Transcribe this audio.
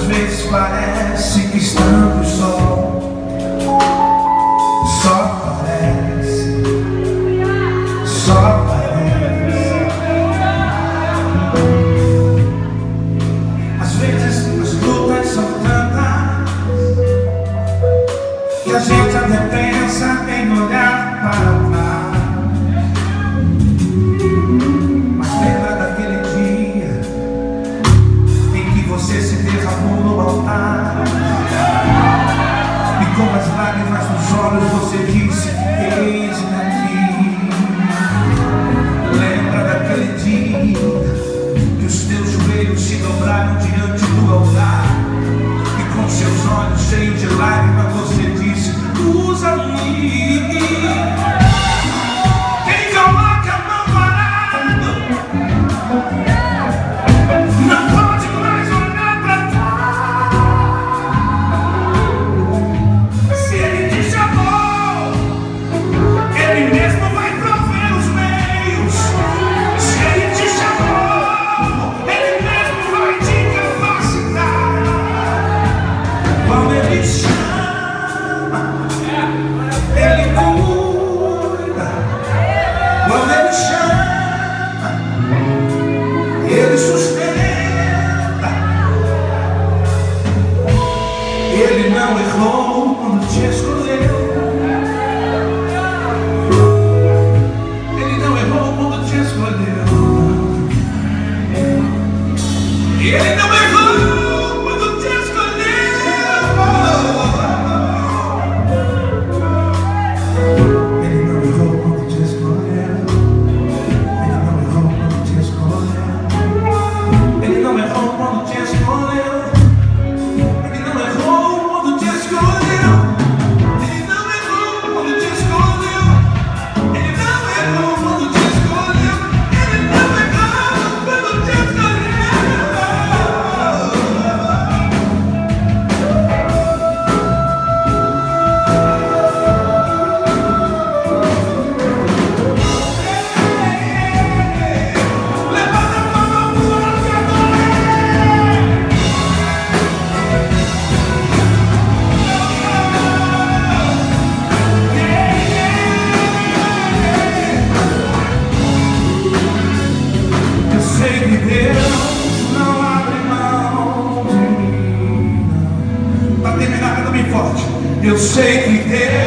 vezes parece que estamos só parece, só parece. Às vezes as lutas são tantas que a gente até pensa em olhar para o mar. Mas lembra daquele dia em que você se derramou no altar e com as lágrimas nos olhos você disse: eis-me aqui. Lembra daquele dia que os teus joelhos se dobraram diante do altar e com seus olhos cheios de lágrimas você disse: usa-me. Quem coloca a mão parado não pode mais olhar pra trás. Se ele te chamou, ele mesmo vai prover os meios. Se ele te chamou, ele mesmo vai te capacitar. Quando ele chama, ele cuida. Quando ele chama, ele sustenta. Ele não errou quando te escolheu. Ele não errou quando te escolheu. Ele não errou quando te escolheu. Ele não errou quando te escolheu. Ele não errou quando te escolheu. Ele não errou quando te escolheu. Ele não errou quando te escolheu. Ele não errou quando te escolheu. Ele não errou quando te escolheu. Ele não errou quando te escolheu. Levanta a mão pro céu. Eu sei que Deus não abre mão de mim. Pra terminar, canta bem forte. Eu sei que Deus